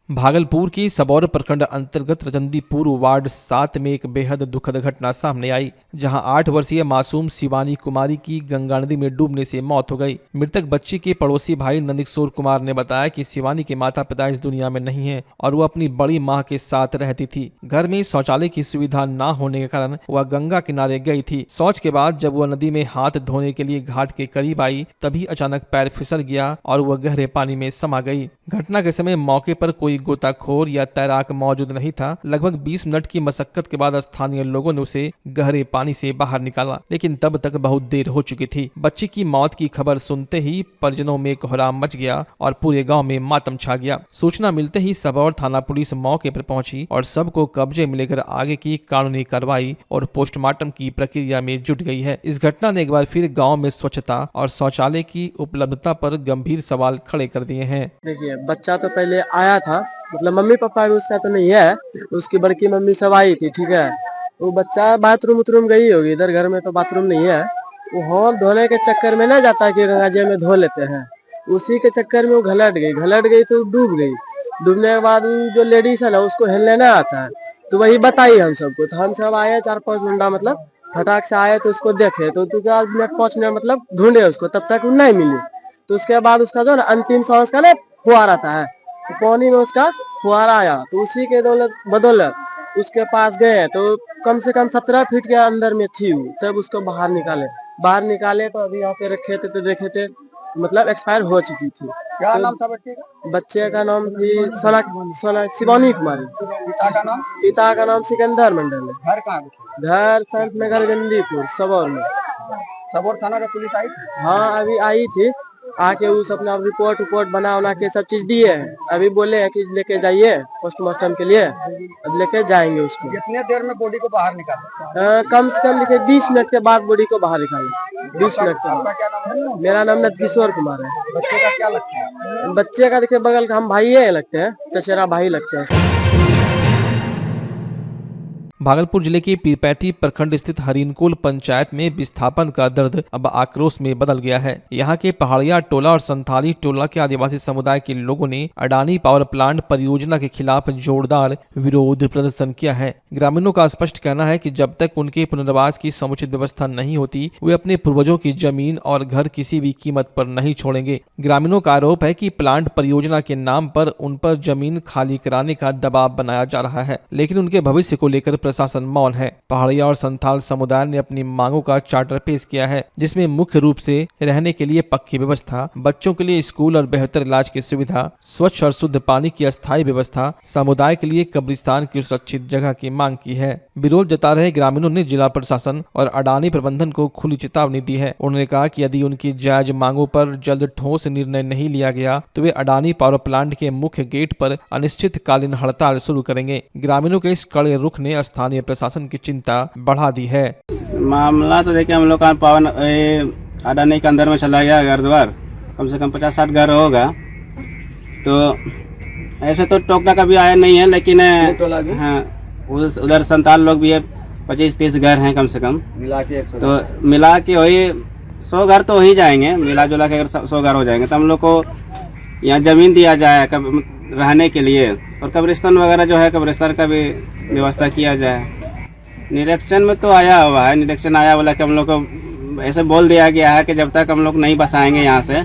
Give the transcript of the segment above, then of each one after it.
भागलपुर की सबौर प्रखंड अंतर्गत रजंदीपुर वार्ड 7 में एक बेहद दुखद घटना सामने आई, जहां 8 वर्षीय मासूम शिवानी कुमारी की गंगा नदी में डूबने से मौत हो गई। मृतक बच्ची के पड़ोसी भाई नंदकिशोर कुमार ने बताया कि शिवानी के माता पिता इस दुनिया में नहीं है और वह अपनी बड़ी मां के साथ रहती थी। घर में शौचालय की सुविधा न होने के कारण वह गंगा किनारे गई थी। शौच के बाद जब वह नदी में हाथ धोने के लिए घाट के करीब आई, तभी अचानक पैर फिसल गया और वह गहरे पानी में समा गई। घटना के समय मौके पर कोई गोताखोर या तैराक मौजूद नहीं था। लगभग 20 मिनट की मशक्कत के बाद स्थानीय लोगों ने उसे गहरे पानी से बाहर निकाला, लेकिन तब तक बहुत देर हो चुकी थी। बच्ची की मौत की खबर सुनते ही परिजनों में कोहराम मच गया और पूरे गांव में मातम छा गया। सूचना मिलते ही सबौर थाना पुलिस मौके पर पहुंची और सबको कब्जे में लेकर आगे की कानूनी कार्रवाई और पोस्टमार्टम की प्रक्रिया में जुट गई है। इस घटना ने एक बार फिर गाँव में स्वच्छता और शौचालय की उपलब्धता पर गंभीर सवाल खड़े कर दिए हैं। देखिए, बच्चा तो पहले आया था, मतलब मम्मी पापा भी उसका तो नहीं है, उसकी बड़की मम्मी सब आई थी, ठीक है। वो बच्चा बाथरूम गई होगी, इधर घर में तो बाथरूम नहीं है। वो हाथ धोने के चक्कर में ना जाता कि गंगा जी में धो लेते हैं, उसी के चक्कर में वो घलट गई तो डूब गई। डूबने के बाद जो लेडीज है ना, उसको हिलने ना आता है, तो वही बताई हम सबको। तो हम सब आए 4-5 घंटा, मतलब फटाक से आए तो उसको देखे, तो 5 मिनट मतलब ढूंढे उसको, तब तक वो नहीं मिली। तो उसके बाद उसका जो ना अंतिम सांस का ना फुहारा आता है, तो पानी में उसका फुहारा आया, तो उसी के बदौलत उसके पास गए तो कम से कम 17 फीट के अंदर में थी वो। तब उसको बाहर निकाले तो अभी यहाँ पे रखे थे तो देखे थे मतलब एक्सपायर हो चुकी थी। क्या तो नाम था बच्चे का? बच्चे का नाम थी सोना शिवानी कुमारी। पिता का नाम सिकंदर मंडल है। घर कहाँ? घर संत नगर रजंदीपुर सबौर में। सबौर थाना का पुलिस आई थी? हाँ, अभी आई थी, आके उस अपना रिपोर्ट बना के सब चीज दिए हैं। अभी बोले हैं कि लेके जाइए पोस्टमार्टम के लिए, अब लेके जाएंगे उसको। कितने देर में बॉडी को बाहर निकाला? कम से कम लिखे 20 मिनट के बाद बॉडी को बाहर निकाला। 20 मिनट के आपका बाद। क्या नाम है? मेरा नाम नंदकिशोर कुमार है। बच्चे का क्या लगता है? बच्चे का देखिए बगल का हम भाई लगते हैं, चचेरा भाई लगते हैं। भागलपुर जिले के पीरपैंती प्रखंड स्थित हरिनकोल पंचायत में विस्थापन का दर्द अब आक्रोश में बदल गया है। यहाँ के पहाड़िया टोला और संथाली टोला के आदिवासी समुदाय के लोगों ने अडानी पावर प्लांट परियोजना के खिलाफ जोरदार विरोध प्रदर्शन किया है। ग्रामीणों का स्पष्ट कहना है कि जब तक उनके पुनर्वास की समुचित व्यवस्था नहीं होती, वे अपने पूर्वजों की जमीन और घर किसी भी कीमत पर नहीं छोड़ेंगे। ग्रामीणों का आरोप है कि प्लांट परियोजना के नाम पर उन पर जमीन खाली कराने का दबाव बनाया जा रहा है, लेकिन उनके भविष्य को लेकर प्रशासन मौन है। पहाड़िया और संथाल समुदाय ने अपनी मांगों का चार्टर पेश किया है, जिसमें मुख्य रूप से रहने के लिए पक्की व्यवस्था, बच्चों के लिए स्कूल और बेहतर इलाज की सुविधा, स्वच्छ और शुद्ध पानी की अस्थायी व्यवस्था, समुदाय के लिए कब्रिस्तान की सुरक्षित जगह की मांग की है। विरोध जता रहे ग्रामीणों ने जिला प्रशासन और अडानी प्रबंधन को खुली चेतावनी दी है। उन्होंने कहा कि यदि उनकी जायज मांगों पर जल्द ठोस निर्णय नहीं लिया गया तो वे अडानी पावर प्लांट के मुख्य गेट पर अनिश्चितकालीन हड़ताल शुरू करेंगे। ग्रामीणों के इस कड़े रुख ने स्थानीय प्रशासन की चिंता बढ़ा दी है। मामला तो देखिए, हम लोग का पावन अडानी के अंदर में चला गया घर द्वार, कम से कम 50-60 घर होगा। तो ऐसे तो टोकना कभी आया नहीं है, लेकिन हाँ, उधर संताल लोग भी है, 25-30 घर हैं कम से कम मिला के 100। तो मिला के वही 100 घर तो हो ही जाएंगे। मिला जुला के अगर 100 घर हो जाएंगे तो हम लोग को यहाँ जमीन दिया जाए रहने के लिए, और कब्रिस्तान वगैरह जो है, कब्रिस्तान का भी व्यवस्था किया जाए। निरीक्षण में तो आया हुआ है, निरीक्षण आया बोला कि हम लोग को ऐसे बोल दिया गया है कि जब तक हम लोग नहीं बसाएंगे यहाँ से,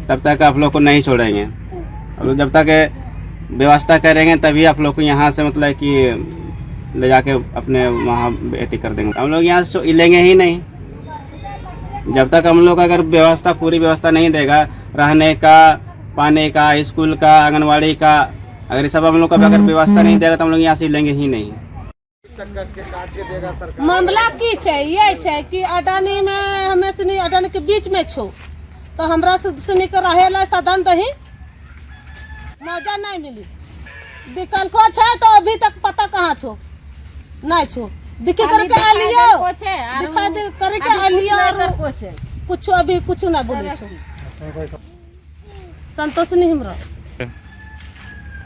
तब तक आप लोग को नहीं छोड़ेंगे। और जब तक व्यवस्था करेंगे तभी आप लोग को यहाँ से मतलब कि ले जाके अपने वहाँ बेटी कर देंगे। हम लोग यहाँ से लेंगे ही नहीं जब तक हम लोग अगर व्यवस्था, पूरी व्यवस्था नहीं देगा, रहने का, पानी का, स्कूल का, आंगनवाड़ी का, अगर ये सब हम लोग का अगर व्यवस्था नहीं देगा तो हम लोग यहाँ से लेंगे ही नहीं। मामला की छै ये छै कि अडानी में हमें सुनी अडानी के बीच में छो, तो हमरा सुनी के रहे ला साधन दही मौजा नहीं मिली। विकल्पो छै तो अभी तक पता कहाँ छो, नहीं छो, दिखे करके आलियो, दिखा दे करके आलियो, और कुछ अभी कुछ ना बोले छो। संतोष नहीं हमरा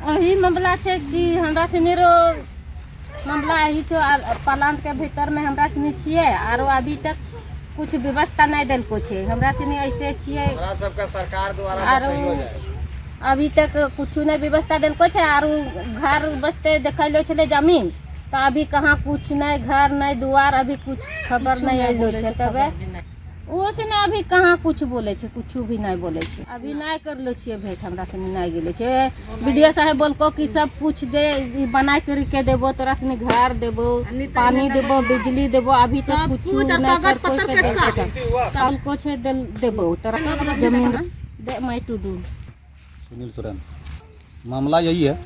अही मामला छै कि हमरा सुनी रो मामला यही छो, प्लांट के भीतर में हमरा सुनी छियै, आरो अभी तक कुछ व्यवस्था नहीं देलको छै। हमरा सुनी ऐसे छियै, हमरा सबका सरकार द्वारा अभी तक कुछ नहीं व्यवस्था दिलको छे और घर बसते देखलो छे जमीन तो अभी कहाँ कुछ नहीं, घर नहीं, दुआर, अभी कुछ खबर नहीं आइलो छे। तबे वो से ना अभी कहाँ कुछ बोले छे, कुछ भी नहीं बोले छे। अभी नहीं करलो छे भेंट, हमरा से नहीं गेलो छे। वीडियो साहब बोलको कि सब कुछ दे, बना के देबो, तोरा से घर देबो, पानी देबो, बिजली देबो। अभी तक कुछ नहीं कर को छे देबो, तोरा जमीन दे मैं टू डू। सुनील सोरेन। मामला यही है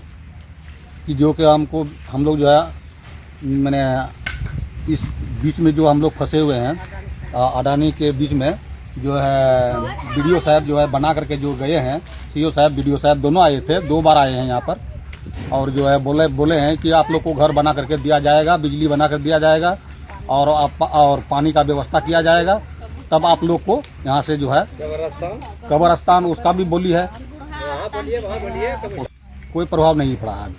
कि जो कि हम लोग जो है मैंने इस बीच में जो हम लोग फंसे हुए हैं अडानी के बीच में, जो है वीडियो साहब जो है बना करके जो गए हैं, सीओ साहब वीडियो साहब दोनों आए थे, 2 बार आए हैं यहाँ पर, और जो है बोले हैं कि आप लोग को घर बना करके दिया जाएगा, बिजली बना कर दिया जाएगा और पानी का व्यवस्था किया जाएगा, तब आप लोग को यहाँ से जो है कब्रस्तान उसका भी बोली है, कोई प्रभाव नहीं पड़ा है।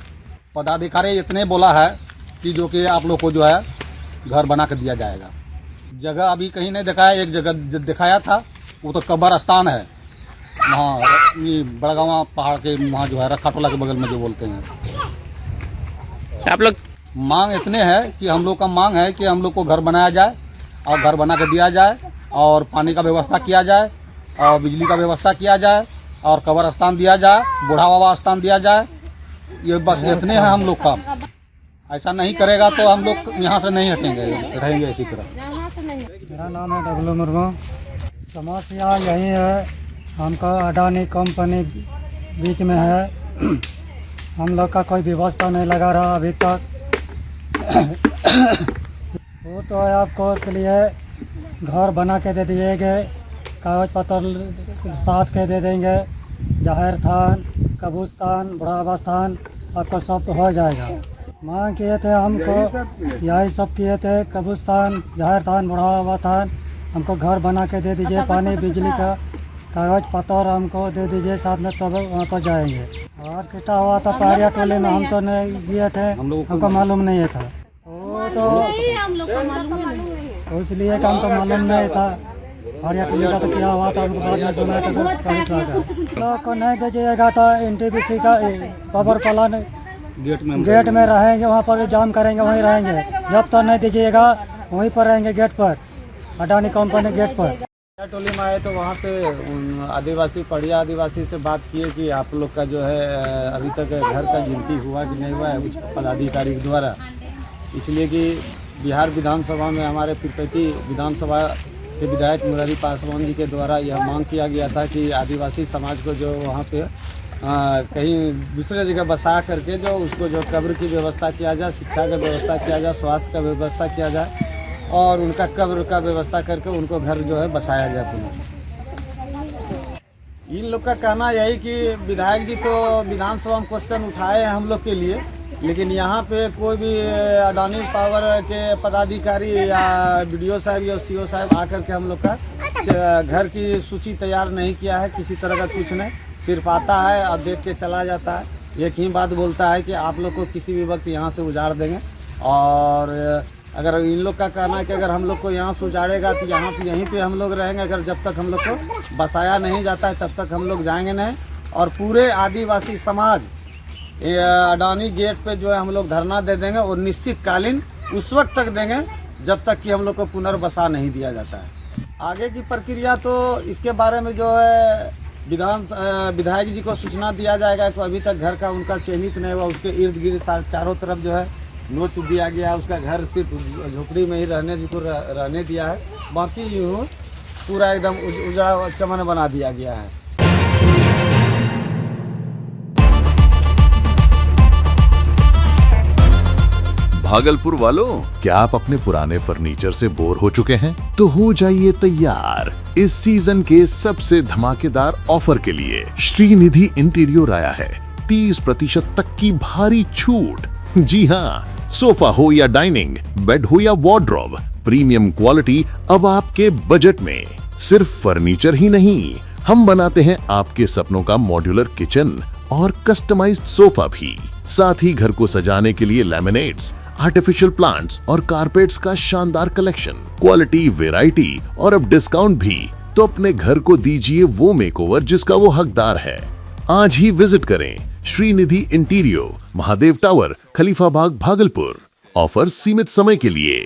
पदाधिकारी इतने बोला है कि जो कि आप लोग को जो है घर बना कर दिया जाएगा। जगह अभी कहीं नहीं दिखाया, एक जगह दिखाया था, वो तो कब्रस्तान है वहाँ ये बड़गावा पहाड़ के वहाँ जो है रखा टोला के बगल में जो बोलते हैं। आप लोग मांग इतने है कि हम लोग का मांग है कि हम लोग को घर बनाया जाए और घर बना कर दिया जाए और पानी का व्यवस्था किया जाए और बिजली का व्यवस्था किया जाए और कब्रस्तान दिया जाए, बूढ़ा बाबा स्थान दिया जाए। ये बस इतने हैं हम लोग का। ऐसा नहीं करेगा तो हम लोग यहाँ से नहीं हटेंगे, रहेंगे इसी तरह। मेरा नाम है डब्लू मुर्मू। समस्या यही है, हमको अडानी कंपनी बीच में है, हम लोग का कोई व्यवस्था नहीं लगा रहा अभी तक। वो तो है आपको के लिए घर बना के दे दिएंगे, कागज पत्र साथ के दे देंगे, जाहिर थान, कब्रिस्तान, बुढ़ावा स्थान आपको सब हो जाएगा। मांग किए थे हमको, यही सब किए थे, कब्रिस्तान, जाहिर थान, बुढ़ावा थान, हमको घर बना के दे दीजिए, पानी बिजली का कागज पत्र हमको दे दीजिए साथ में, तब वहाँ पर जाएंगे। और किटा हुआ था पहाड़िया टोले में, हम तो नहीं गए थे, हमको मालूम नहीं था, वो तो इसलिए हम तो मालूम नहीं था। पहाड़िया टोले का तो क्या हुआ था हमको बाद में सुना था, लोग को नहीं दीजिएगा तो NTPC का पावर प्लांट गेट में रहेंगे, वहाँ पर जाम करेंगे, वहीं रहेंगे। जब तक नहीं दीजिएगा वहीं पर रहेंगे गेट पर, अडानी कंपनी गेट पर। टोली में आए तो वहाँ पे आदिवासी पढ़िया आदिवासी से बात किए कि आप लोग का जो है अभी तक घर का गिनती हुआ कि नहीं हुआ है उच्च पदाधिकारी के द्वारा। इसलिए कि बिहार विधानसभा में हमारे पीरपैती विधानसभा के विधायक मुरारी पासवान जी के द्वारा यह मांग किया गया था कि आदिवासी समाज को जो वहाँ पे कहीं दूसरे जगह बसा करके जो उसको जो कब्र की व्यवस्था किया जाए, शिक्षा का व्यवस्था किया जाए, स्वास्थ्य का व्यवस्था किया जाए और उनका कब्र का व्यवस्था करके उनको घर जो है बसाया जाए पुनः। इन लोग का कहना यही कि विधायक जी तो विधानसभा में क्वेश्चन उठाए हैं हम लोग के लिए, लेकिन यहाँ पे कोई भी अडानी पावर के पदाधिकारी या BDO साहब या CO साहब आकर के हम लोग का घर की सूची तैयार नहीं किया है, किसी तरह का कुछ नहीं, सिर्फ आता है और देख के चला जाता है। एक ही बात बोलता है कि आप लोग को किसी भी वक्त यहाँ से उजाड़ देंगे, और अगर इन लोग का कहना है कि अगर हम लोग को यहाँ से उजाड़ेगा तो यहाँ पे यहीं पे हम लोग रहेंगे, अगर जब तक हम लोग को बसाया नहीं जाता है तब तक हम लोग जाएंगे नहीं। और पूरे आदिवासी समाज अडानी गेट पे जो है हम लोग धरना दे देंगे और निश्चितकालीन उस वक्त तक देंगे जब तक कि हम लोग को पुनर्बसा नहीं दिया जाता है। आगे की प्रक्रिया तो इसके बारे में जो है विधायक जी को सूचना दिया जाएगा कि अभी तक घर का उनका चिन्हित नहीं हुआ, उसके इर्द गिर्द चारों तरफ जो है नोट दिया गया है, उसका घर सिर्फ झोपड़ी में ही रहने दिया है, बाकी यूँ पूरा एकदम उजड़ा चमन बना दिया गया है। भागलपुर वालों, क्या आप अपने पुराने फर्नीचर से बोर हो चुके हैं? तो हो जाइए तैयार इस सीजन के सबसे धमाकेदार ऑफर के लिए। श्रीनिधि इंटीरियर आया है 30% तक की भारी छूट। जी हाँ, सोफा हो या डाइनिंग, बेड हो या वार्डरोब, प्रीमियम क्वालिटी अब आपके बजट में। सिर्फ फर्नीचर ही नहीं, हम बनाते हैं आपके सपनों का मॉड्यूलर किचन और कस्टमाइज्ड सोफा भी। साथ ही घर को सजाने के लिए लैमिनेट्स, आर्टिफिशियल प्लांट्स और कारपेट्स का शानदार कलेक्शन, क्वालिटी, वैरायटी और अब डिस्काउंट भी। तो अपने घर को दीजिए वो मेकओवर जिसका वो हकदार है। आज ही विजिट करें श्रीनिधि इंटीरियो, महादेव टावर, खलीफाबाग, भागलपुर। ऑफर सीमित समय के लिए।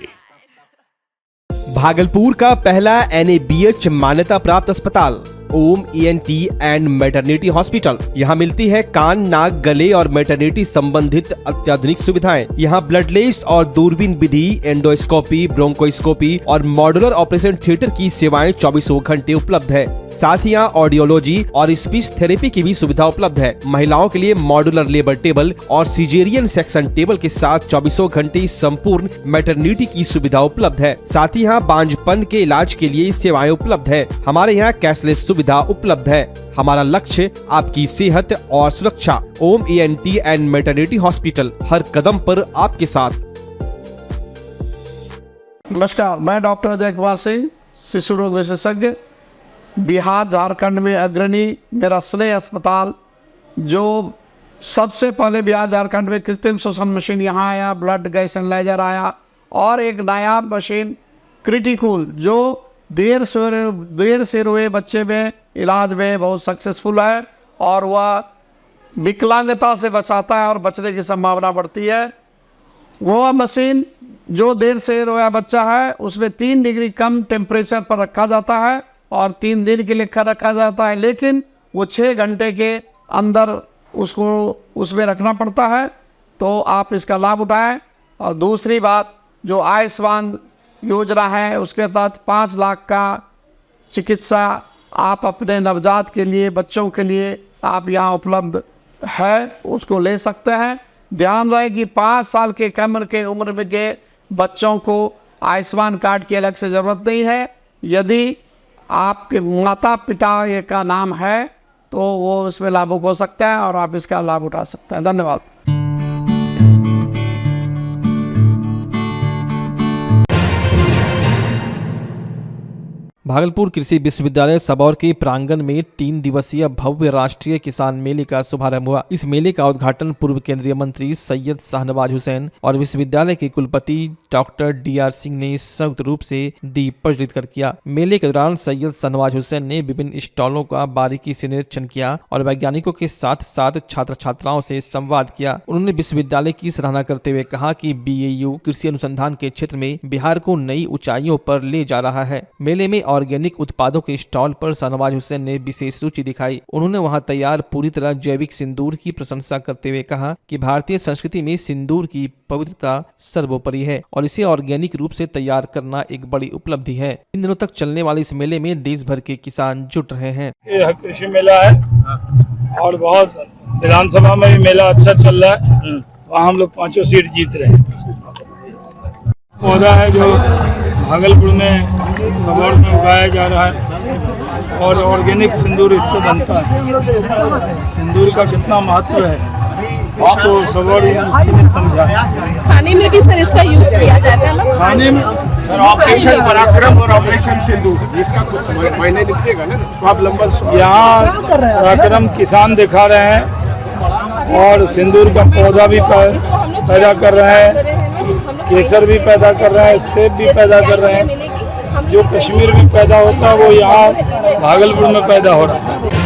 भागलपुर का पहला NABH मान्यता प्राप्त अस्पताल ओम ENT एंड मैटरनिटी हॉस्पिटल। यहाँ मिलती है कान, नाक, गले और मैटरनिटी संबंधित अत्याधुनिक सुविधाएं। यहाँ ब्लडलेस और दूरबीन विधि, एंडोस्कोपी, ब्रोंकोस्कोपी और मॉड्यूलर ऑपरेशन थिएटर की सेवाएं 24 घंटे उपलब्ध है। साथ ही यहाँ ऑडियोलॉजी और स्पीच थेरेपी की भी सुविधा उपलब्ध है। महिलाओं के लिए मॉड्यूलर लेबर टेबल और सिजेरियन सेक्शन टेबल के साथ 24 घंटे संपूर्ण मैटरनिटी की सुविधा उपलब्ध है। साथ ही यहाँ बांझपन के इलाज के लिए सेवाएं उपलब्ध है। हमारे यहाँ कैशलेस सुविधा उपलब्ध है। हमारा लक्ष्य आपकी सेहत और सुरक्षा। ओम ENT एंड मैटरनिटी हॉस्पिटल, हर कदम पर आपके साथ। नमस्कार, मैं डॉक्टर अजय कुमार सिंह, शिशु रोग विशेषज्ञ, बिहार झारखंड में अग्रणी मेरा स्नेह अस्पताल, जो सबसे पहले बिहार झारखंड में कृत्रिम श्वसन मशीन यहाँ आया, ब्लड गैस एनालाइजर आया, और एक नायाब मशीन क्रिटिकल जो देर से रोए बच्चे में इलाज में बहुत सक्सेसफुल है, और वह विकलांगता से बचाता है और बचने की संभावना बढ़ती है। वो मशीन जो देर से रोया बच्चा है उसमें 3 डिग्री कम टेम्परेचर पर रखा जाता है और 3 दिन के लिए रखा जाता है, लेकिन वो 6 घंटे के अंदर उसको उसमें रखना पड़ता है। तो आप इसका लाभ उठाएं। और दूसरी बात, जो आयुष्मान योजना है उसके तहत 5 लाख का चिकित्सा आप अपने नवजात के लिए, बच्चों के लिए आप यहाँ उपलब्ध है, उसको ले सकते हैं। ध्यान रहे कि 5 साल के कम के उम्र में के बच्चों को आयुष्मान कार्ड की अलग से ज़रूरत नहीं है। यदि आपके माता पिता का नाम है तो वो इसमें लाभुक हो सकता है और आप इसका लाभ उठा सकते हैं। धन्यवाद। भागलपुर कृषि विश्वविद्यालय सबौर के प्रांगण में 3 दिवसीय भव्य राष्ट्रीय किसान मेले का शुभारंभ हुआ। इस मेले का उद्घाटन पूर्व केंद्रीय मंत्री सैयद शाहनवाज हुसैन और विश्वविद्यालय के कुलपति डॉक्टर DR सिंह ने संयुक्त रूप से दीप प्रज्वलित कर किया। मेले के दौरान सैयद शाहनवाज हुसैन ने विभिन्न स्टॉलों का बारीकी से निरीक्षण किया और वैज्ञानिकों के साथ साथ छात्र छात्राओं से संवाद किया। उन्होंने विश्वविद्यालय की सराहना करते हुए कहा कि BAU कृषि अनुसंधान के क्षेत्र में बिहार को नई ऊंचाइयों पर ले जा रहा है। मेले में ऑर्गेनिक उत्पादों के स्टॉल पर शाहनवाज हुसैन ने विशेष रुचि दिखाई। उन्होंने वहां तैयार पूरी तरह जैविक सिंदूर की प्रशंसा करते हुए कहा कि भारतीय संस्कृति में सिंदूर की पवित्रता सर्वोपरि है और इसे ऑर्गेनिक रूप से तैयार करना एक बड़ी उपलब्धि है। इन दिनों तक चलने वाले इस मेले में देश भर के किसान जुट रहे हैं। यह कृषि मेला है और बहुत विधानसभा में भी मेला अच्छा चल रहा है। वहाँ हम लोग 5 सीट जीत रहे हैं। पौधा है जो भागलपुर में सबौर में उगाया जा रहा है और ऑर्गेनिक सिंदूर इससे बनता है। सिंदूर का कितना महत्व है उसको सबौर ने समझा। खाने में भी सर इसका यूज किया जाता है ना? खाने में सर ऑपरेशन पराक्रम और ऑपरेशन सिंदूर इसका कुछ महीने निकलेगा ना, स्वावलंबन। यहाँ पराक्रम किसान दिखा रहे हैं और सिंदूर का पौधा भी पैदा कर रहे हैं, केसर भी पैदा कर रहे हैं, सेब भी पैदा कर रहे हैं। जो कश्मीर में पैदा होता है वो यहाँ भागलपुर में पैदा हो रहा है।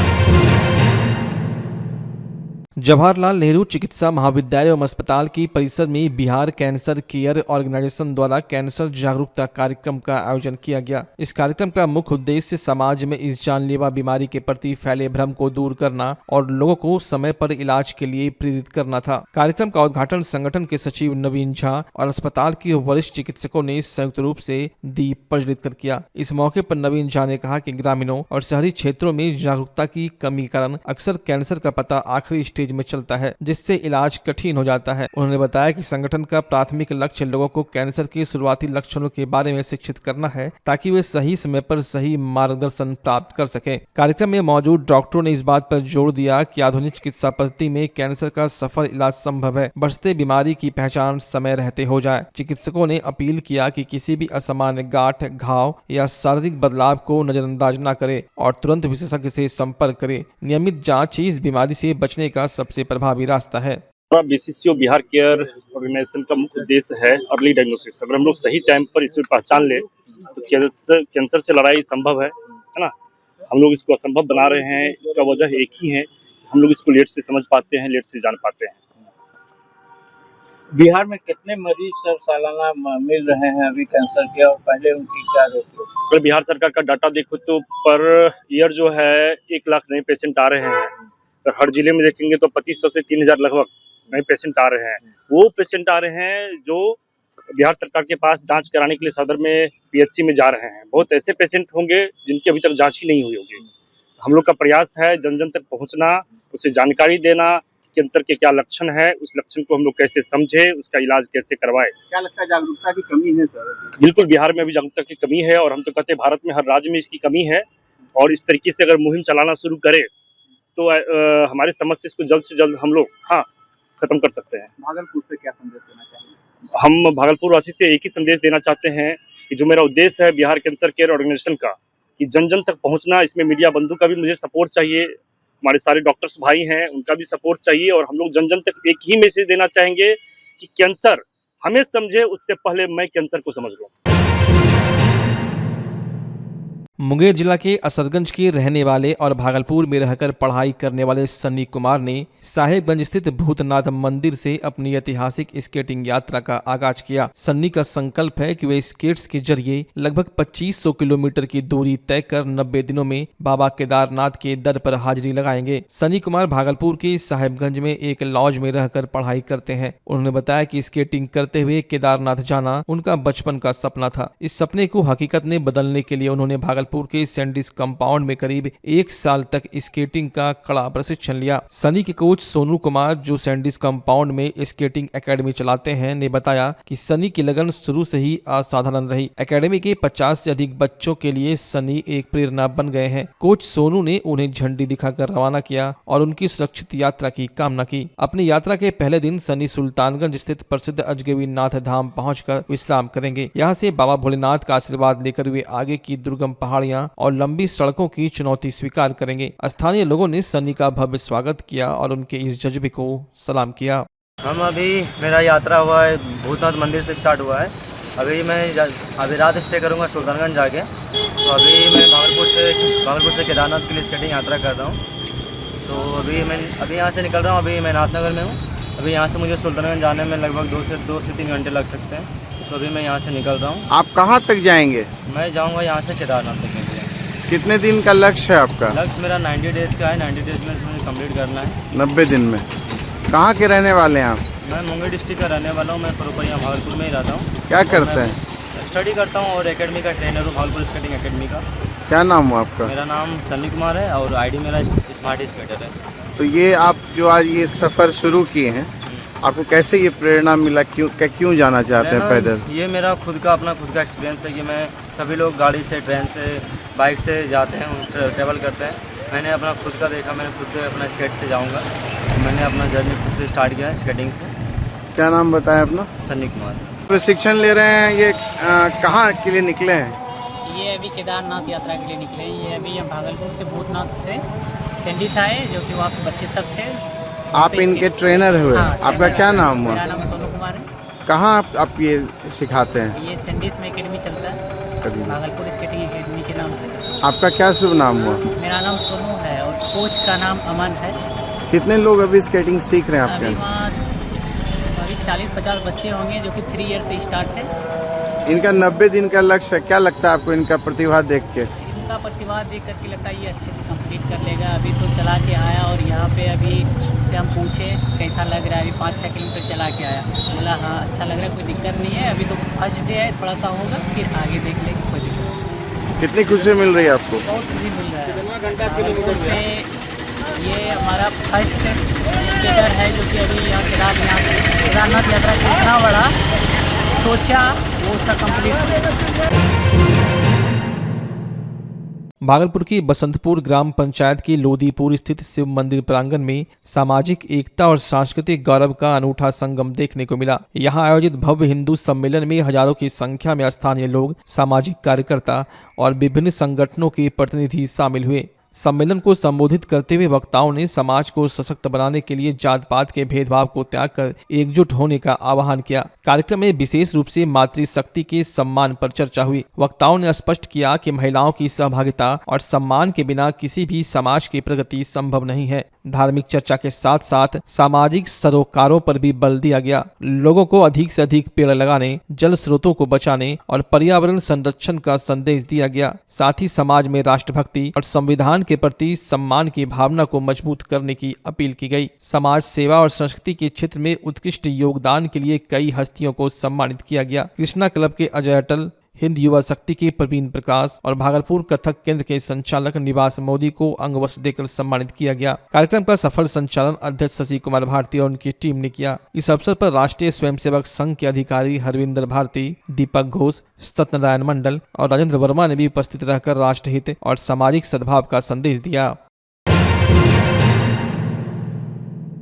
जवाहरलाल नेहरू चिकित्सा महाविद्यालय एवं अस्पताल की परिसर में बिहार कैंसर केयर ऑर्गेनाइजेशन द्वारा कैंसर जागरूकता कार्यक्रम का आयोजन किया गया। इस कार्यक्रम का मुख्य उद्देश्य समाज में इस जानलेवा बीमारी के प्रति फैले भ्रम को दूर करना और लोगों को समय पर इलाज के लिए प्रेरित करना था। कार्यक्रम का उद्घाटन संगठन के सचिव नवीन झा और अस्पताल के वरिष्ठ चिकित्सकों ने संयुक्त रूप से दीप प्रज्वलित कर किया। इस मौके पर नवीन झा ने कहा कि ग्रामीणों और शहरी क्षेत्रों में जागरूकता की कमी के कारण अक्सर कैंसर का पता आखिरी स्टेज में चलता है, जिससे इलाज कठिन हो जाता है। उन्होंने बताया कि संगठन का प्राथमिक लक्ष्य लोगों को कैंसर के शुरुआती लक्षणों के बारे में शिक्षित करना है ताकि वे सही समय पर सही मार्गदर्शन प्राप्त कर सकें। कार्यक्रम में मौजूद डॉक्टरों ने इस बात पर जोर दिया कि आधुनिक चिकित्सा पद्धति में कैंसर का सफल इलाज संभव है, बशर्ते बीमारी की पहचान समय रहते हो जाए। चिकित्सकों ने अपील किया कि किसी भी असामान्य गांठ, घाव या शारीरिक बदलाव को नजरअंदाज न करे और तुरंत विशेषज्ञ से संपर्क करे। नियमित जांच ही इस बीमारी से बचने का सबसे प्रभावी रास्ता है। BCCO बिहार केयर ऑर्गेनाइजेशन का मुख्य उद्देश्य है अर्ली डायग्नोसिस। अगर हम लोग सही टाइम पर इसे पहचान ले तो कैंसर से लड़ाई संभव है ना। हम लोग इसको असंभव बना रहे हैं। इसका वजह एक ही है हम लोग इसको लेट से समझ पाते हैं, लेट से जान पाते हैं। बिहार में कितने मरीज सब सालाना मिल रहे हैं अभी कैंसर के, और पहले उनकी क्या रेट है? अगर बिहार सरकार का डाटा देखो तो पर ईयर जो है 1 लाख नए पेशेंट आ रहे हैं, और हर जिले में देखेंगे तो 2500 से 3000 लगभग नए पेशेंट आ रहे हैं। वो पेशेंट आ रहे हैं जो बिहार सरकार के पास जांच कराने के लिए सदर में PHC में जा रहे हैं। बहुत ऐसे पेशेंट होंगे जिनकी अभी तक जांच ही नहीं हुई होगी। हम लोग का प्रयास है जन जन तक पहुंचना, उसे जानकारी देना, कैंसर के क्या लक्षण है, उस लक्षण को हम लोग कैसे समझे, उसका इलाज कैसे करवाए। क्या लगता है जागरूकता की कमी है सर? बिल्कुल बिहार में अभी जागरूकता की कमी है, और हम तो कहते हैं भारत में हर राज्य में इसकी कमी है। और इस तरीके से अगर मुहिम चलाना शुरू करे तो हमारे समझ से इसको जल्द से जल्द हम लोग खत्म कर सकते हैं। भागलपुर से क्या संदेश देना चाहिए? हम भागलपुर वासी से एक ही संदेश देना चाहते हैं कि जो मेरा उद्देश्य है बिहार कैंसर केयर ऑर्गेनाइजेशन का, कि जन जन तक पहुंचना, इसमें मीडिया बंधु का भी मुझे सपोर्ट चाहिए, हमारे सारे डॉक्टर्स भाई हैं उनका भी सपोर्ट चाहिए, और हम लोग जन जन तक एक ही मैसेज देना चाहेंगे कि कैंसर हमें समझे उससे पहले मैं कैंसर को समझ लूं। मुंगेर जिला के असरगंज के रहने वाले और भागलपुर में रहकर पढ़ाई करने वाले सन्नी कुमार ने साहेबगंज स्थित भूतनाथ मंदिर से अपनी ऐतिहासिक स्केटिंग यात्रा का आगाज किया। सन्नी का संकल्प है कि वे स्केट्स के जरिए लगभग 2500 किलोमीटर की दूरी तय कर 90 दिनों में बाबा केदारनाथ के दर पर हाजिरी लगाएंगे। सन्नी कुमार भागलपुर के साहेबगंज में एक लॉज में रहकर पढ़ाई करते हैं। उन्होंने बताया कि स्केटिंग करते हुए केदारनाथ जाना उनका बचपन का सपना था। इस सपने को हकीकत में बदलने के लिए उन्होंने भागलपुर के सैंडिस कंपाउंड में करीब 1 साल तक स्केटिंग का कड़ा प्रशिक्षण लिया। सनी के कोच सोनू कुमार, जो सैंडिस कंपाउंड में स्केटिंग एकेडमी चलाते हैं, ने बताया कि सनी की लगन शुरू से ही असाधारण रही। एकेडमी के 50 से अधिक बच्चों के लिए सनी एक प्रेरणा बन गए हैं। कोच सोनू ने उन्हें झंडी दिखाकर रवाना किया और उनकी सुरक्षित यात्रा की कामना की। अपनी यात्रा के पहले दिन सनी सुल्तानगंज स्थित प्रसिद्ध अजगैबीनाथ धाम पहुंचकर विश्राम करेंगे। यहाँ से बाबा भोलेनाथ का आशीर्वाद लेकर वे आगे की दुर्गम पहाड़ियां और लंबी सड़कों की चुनौती स्वीकार करेंगे। स्थानीय लोगों ने सनी का भव्य स्वागत किया और उनके इस जज्बे को सलाम किया। हम मेरा यात्रा हुआ है भूतनाथ मंदिर से स्टार्ट हुआ है। अभी रात स्टे करूंगा सुल्तानगंज जाके। तो अभी मैं भागलपुर से केदारनाथ के लिए स्केटिंग यात्रा कर रहा हूँ। तो अभी यहाँ से निकल रहा हूँ। अभी मैं नाथनगर में हूँ। अभी यहाँ से मुझे सुल्तानगंज जाने में लगभग 2 से 3 घंटे लग सकते हैं। तो अभी मैं यहाँ से निकल रहा हूँ। आप कहाँ तक जाएंगे? मैं जाऊँगा यहाँ से केदारनाथ तक। कितने दिन का लक्ष्य है आपका? लक्ष्य मेरा 90 डेज़ का है। 90 डेज़ में मुझे कंप्लीट करना है। 90 दिन में। कहाँ के रहने वाले हैं आप? मैं मुंगेर डिस्ट्रिक्ट का रहने वाला हूँ। मैं प्रॉपर यहाँ भागलपुर में ही रहता हूँ। क्या करते हैं? स्टडी करता हूँ और एकेडमी का ट्रेनर हूँ, भागलपुर स्केटिंग एकेडमी का। क्या नाम हुआ आपका? मेरा नाम सन्नी कुमार है और ID मेरा स्मार्ट स्केटर है। तो ये आप जो आज ये सफ़र शुरू किए हैं, आपको कैसे ये प्रेरणा मिला? क्यों जाना चाहते हैं पैदल? ये मेरा खुद का एक्सपीरियंस है कि मैं सभी लोग गाड़ी से, ट्रेन से, बाइक से जाते हैं, ट्रैवल करते हैं। मैंने अपना खुद का देखा, मैंने खुद अपना स्केट से जाऊंगा। मैंने अपना जर्नी खुद से स्टार्ट किया है स्केटिंग से। क्या नाम बताया अपना? सन्नी कुमार। प्रशिक्षण ले रहे हैं, ये कहाँ के लिए निकले हैं? ये अभी केदारनाथ यात्रा के लिए निकले हैं। ये अभी हम भागलपुर से भूतनाथ से सैंडिस आए, जो कि वहाँ पे बच्चे सब थे। आप इनके ट्रेनर हुए? हाँ, आपका क्या नाम हुआ? मेरा नाम सोनू कुमार है। कहाँ आप ये सिखाते हैं? ये सैंडिस में एकेडमी चलता है, भागलपुर स्केटिंग एकेडमी के नाम से। आपका क्या शुभ नाम हुआ? मेरा नाम सोनू है और कोच का नाम अमन है। कितने लोग अभी स्केटिंग सीख रहे हैं आपके? अभी 40-50 बच्चे होंगे, जो कि 3 ईयर से स्टार्ट है। इनका 90 दिन का लक्ष्य है। क्या लगता है आपको इनका प्रतिभा देख के? इनका प्रतिभा देख करके लगता है ये अच्छे से कंप्लीट कर लेगा। अभी तो चला के आया और यहाँ पे अभी से हम पूछे कैसा लग रहा है। अभी 5-6 किलोमीटर चला के आया, बोला हाँ अच्छा लग रहा है, कोई दिक्कत नहीं है। अभी तो फर्स्ट डे है, थोड़ा सा होगा, फिर आगे देख लेंगे, कोई दिक्कत नहीं। कितनी खुशी मिल रही है आपको? बहुत खुशी मिल रहा है। कितना घंटा किलोमीटर में ये हमारा फर्स्ट स्केटर है, जो कि अभी यहाँ केदारनाथ यात्रा का इतना बड़ा सोचा वो उसका कंप्लीट। भागलपुर की बसंतपुर ग्राम पंचायत के लोदीपुर स्थित शिव मंदिर प्रांगण में सामाजिक एकता और सांस्कृतिक गौरव का अनूठा संगम देखने को मिला। यहां आयोजित भव्य हिंदू सम्मेलन में हजारों की संख्या में स्थानीय लोग, सामाजिक कार्यकर्ता और विभिन्न संगठनों के प्रतिनिधि शामिल हुए। सम्मेलन को संबोधित करते हुए वक्ताओं ने समाज को सशक्त बनाने के लिए जात पात के भेदभाव को त्याग कर एकजुट होने का आह्वान किया। कार्यक्रम में विशेष रूप से मातृशक्ति के सम्मान पर चर्चा हुई। वक्ताओं ने स्पष्ट किया कि महिलाओं की सहभागिता और सम्मान के बिना किसी भी समाज की प्रगति संभव नहीं है। धार्मिक चर्चा के साथ साथ सामाजिक सरोकारों पर भी बल दिया गया। लोगों को अधिक से अधिक पेड़ लगाने, जल स्रोतों को बचाने और पर्यावरण संरक्षण का संदेश दिया गया। साथ ही समाज में राष्ट्रभक्ति और संविधान के प्रति सम्मान की भावना को मजबूत करने की अपील की गई। समाज सेवा और संस्कृति के क्षेत्र में उत्कृष्ट योगदान के लिए कई हस्तियों को सम्मानित किया गया। कृष्णा क्लब के अजय अटल, हिंद युवा शक्ति के प्रवीण प्रकाश और भागलपुर कथक केंद्र के संचालक निवास मोदी को अंगवस्त्र देकर सम्मानित किया गया। कार्यक्रम का सफल संचालन अध्यक्ष शशि कुमार भारती और उनकी टीम ने किया। इस अवसर पर राष्ट्रीय स्वयंसेवक संघ के अधिकारी हरविंदर भारती, दीपक घोष, सत्यनारायण मंडल और राजेंद्र वर्मा ने भी उपस्थित रहकर राष्ट्रहित और सामाजिक सद्भाव का संदेश दिया।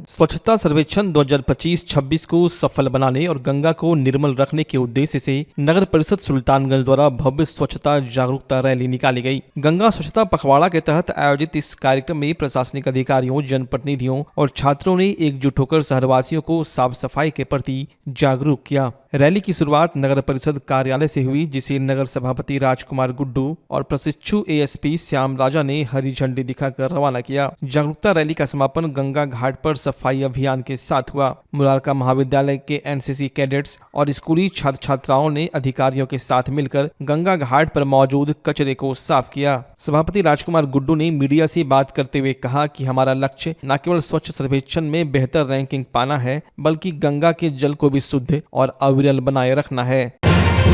स्वच्छता सर्वेक्षण 2025-26 को सफल बनाने और गंगा को निर्मल रखने के उद्देश्य से नगर परिषद सुल्तानगंज द्वारा भव्य स्वच्छता जागरूकता रैली निकाली गई। गंगा स्वच्छता पखवाड़ा के तहत आयोजित इस कार्यक्रम में प्रशासनिक अधिकारियों, जनप्रतिनिधियों और छात्रों ने एकजुट होकर शहरवासियों को साफ सफाई के प्रति जागरूक किया। रैली की शुरुआत नगर परिषद कार्यालय से हुई, जिसे नगर सभापति राजकुमार गुड्डू और प्रशिक्षु एएसपी श्याम राजा ने हरी झंडी दिखाकर रवाना किया। जागरूकता रैली का समापन गंगा घाट पर सफाई अभियान के साथ हुआ। मुरारका महाविद्यालय के एनसीसी कैडेट्स और स्कूली छात्र छात्राओं ने अधिकारियों के साथ मिलकर गंगा घाट पर मौजूद कचरे को साफ किया। सभापति राजकुमार गुड्डू ने मीडिया से बात करते हुए कहा कि हमारा लक्ष्य न केवल स्वच्छ सर्वेक्षण में बेहतर रैंकिंग पाना है, बल्कि गंगा के जल को भी शुद्ध और अविरल बनाए रखना है।